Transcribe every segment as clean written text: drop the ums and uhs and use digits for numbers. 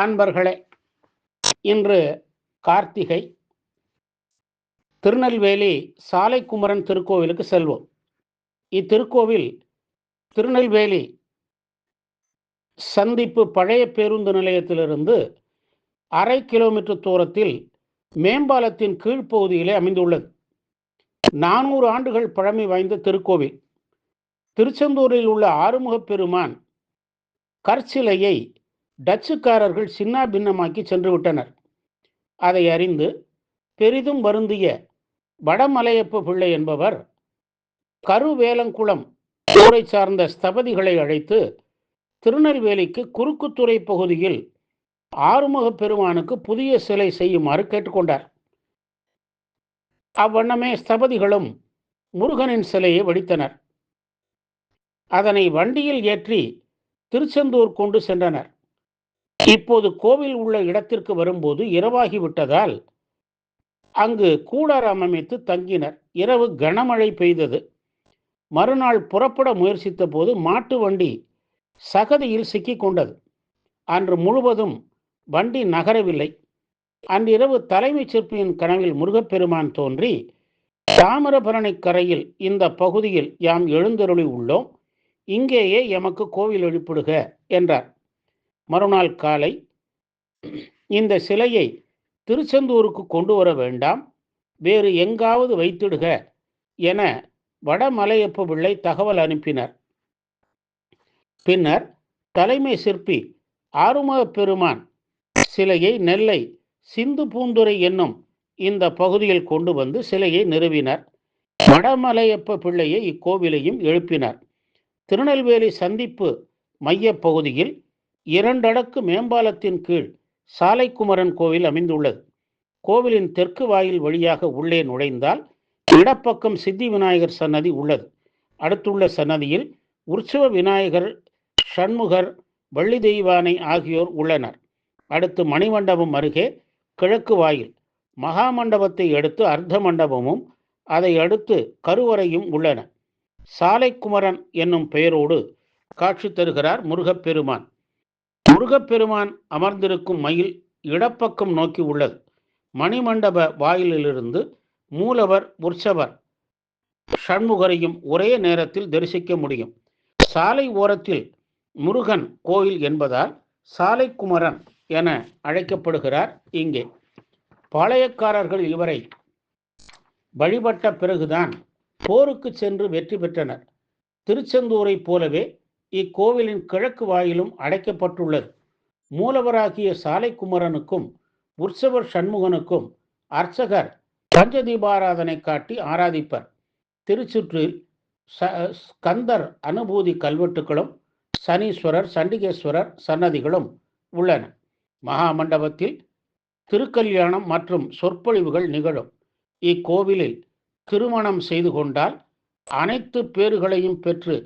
அன்பர்களே, இன்று கார்த்திகை. திருநெல்வேலி சாலைக்குமரன் திருக்கோவிலுக்கு செல்வோம். இத்திருக்கோவில் திருநெல்வேலி சந்திப்பு பழைய பேருந்து நிலையத்திலிருந்து 1/2 கிலோமீட்டர் தூரத்தில் மேம்பாலத்தின் கீழ்ப்பகுதியிலே அமைந்துள்ளது. 400 ஆண்டுகள் பழமை வாய்ந்த திருக்கோவில். திருச்செந்தூரில் உள்ள ஆறுமுகப் பெருமான் கற்சிலையை டச்சுக்காரர்கள் சின்ன பின்னமாக்கி சென்று விட்டனர். அதை அறிந்து பெரிதும் வருந்திய வடமலையப்ப பிள்ளை என்பவர் கருவேலங்குளம் ஊரை சார்ந்த ஸ்தபதிகளை அழைத்து திருநெல்வேலிக்கு குறுக்குத்துறை பகுதியில் ஆறுமுகப் பெருமானுக்கு புதிய சிலை செய்யுமாறு கேட்டுக்கொண்டார். அவ்வண்ணமே ஸ்தபதிகளும் முருகனின் சிலையை வடித்தனர். அதனை வண்டியில் ஏற்றி திருச்செந்தூர் கொண்டு சென்றனர். இப்போது கோவில் உள்ள இடத்திற்கு வரும்போது இரவாகிவிட்டதால் அங்கு கூடாரம் அமைத்து தங்கினர். இரவு கனமழை பெய்தது. மறுநாள் புறப்பட முயற்சித்த போது மாட்டு வண்டி சகதியில் சிக்கிக் கொண்டது. அன்று முழுவதும் வண்டி நகரவில்லை. அன்றிரவு தலைமைச் சிற்பியின் கனவில் முருகப்பெருமான் தோன்றி, தாமிரபரணி கரையில் இந்த பகுதியில் யாம் எழுந்தருளி உள்ளோம், இங்கேயே எமக்கு கோவில் எழுப்பிடுக என்றார். மறுநாள் காலை, இந்த சிலையை திருச்செந்தூருக்கு கொண்டு வர வேண்டாம், வேறு எங்காவது வைத்திடுக என வடமலையப்ப பிள்ளை தகவல் அனுப்பினர். பின்னர் தலைமை சிற்பி ஆறுமுகப் பெருமான் சிலையை நெல்லை சிந்து பூந்துரை என்னும் இந்த பகுதியில் கொண்டு வந்து சிலையை நிறுவினர். வடமலையப்ப பிள்ளையை இக்கோவிலையும் எழுப்பினார். திருநெல்வேலி சந்திப்பு மைய பகுதியில் 2 அடுக்கு மேம்பாலத்தின் கீழ் சாலைக்குமரன் கோவில் அமைந்துள்ளது. கோவிலின் தெற்கு வாயில் வழியாக உள்ளே நுழைந்தால் இடப்பக்கம் சித்தி விநாயகர் சன்னதி உள்ளது. அடுத்துள்ள சன்னதியில் உற்சவ விநாயகர், சண்முகர், வள்ளி தெய்வானை ஆகியோர் உள்ளனர். அடுத்து மணிமண்டபம் அருகே கிழக்கு வாயில், மகாமண்டபத்தை அடுத்து அர்த்த மண்டபமும் அதை அடுத்து கருவறையும் உள்ளன. சாலைக்குமரன் என்னும் பெயரோடு காட்சி தருகிறார் முருகப்பெருமான். முருகப்பெருமான் அமர்ந்திருக்கும் மயில் இடப்பக்கம் நோக்கி உள்ளது. மணிமண்டப வாயிலிலிருந்து மூலவர், உற்சவர், சண்முகரையும் ஒரே நேரத்தில் தரிசிக்க முடியும். சாலை ஓரத்தில் முருகன் கோயில் என்பதால் சாலைக்குமரன் என அழைக்கப்படுகிறார். இங்கே பாளையக்காரர்கள் இவரை வழிபட்ட பிறகுதான் போருக்கு சென்று வெற்றி பெற்றனர். திருச்செந்தூரை போலவே இக்கோவிலின் கிழக்கு வாயிலும் அடைக்கப்பட்டுள்ளது. மூலவராகிய சாலைக்குமரனுக்கும் உற்சவர் சண்முகனுக்கும் அர்ச்சகர் பஞ்சதீபாராதனை காட்டி ஆராதிப்பர். திருச்சுற்றில் ஸ்கந்தர் அனுபூதி கல்வெட்டுகளும் சனீஸ்வரர், சண்டிகேஸ்வரர் சன்னதிகளும் உள்ளன. மகாமண்டபத்தில் திருக்கல்யாணம் மற்றும் சொற்பொழிவுகள் நிகழும். இக்கோவிலில் திருமணம் செய்து கொண்டால் அனைத்து பேறுகளையும் பெற்று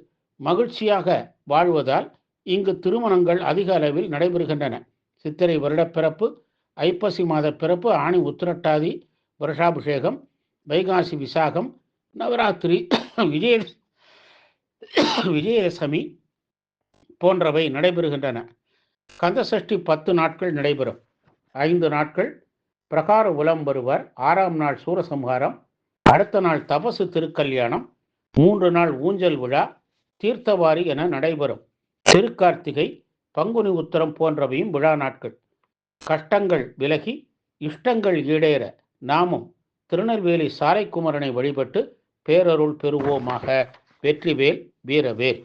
மகிழ்ச்சியாக வாழ்வதால் இங்கு திருமணங்கள் அதிக அளவில் நடைபெறுகின்றன. சித்திரை வருடப்பிறப்பு, ஐப்பசி மாத பிறப்பு, ஆணி உத்திரட்டாதி, வருஷாபிஷேகம், வைகாசி விசாகம், நவராத்திரி, விஜயதசமி போன்றவை நடைபெறுகின்றன. கந்தசஷ்டி 10 நாட்கள் நடைபெறும். 5 நாட்கள் பிரகார உலம் வருவர். 6ஆம் நாள் சூரசம்ஹாரம், அடுத்த நாள் தபசு திருக்கல்யாணம், 3 நாள் ஊஞ்சல் விழா, தீர்த்தவாரி என நடைபெறும். திருக்கார்த்திகை, பங்குனி உத்திரம் போன்றவையும் விழா நாட்கள். கஷ்டங்கள் விலகி இஷ்டங்கள் ஈடேற நாமும் திருநெல்வேலி சாலைக்குமரனை வழிபட்டு பேரருள் பெறுவோமாக. வெற்றிவேல், வீரவேல்.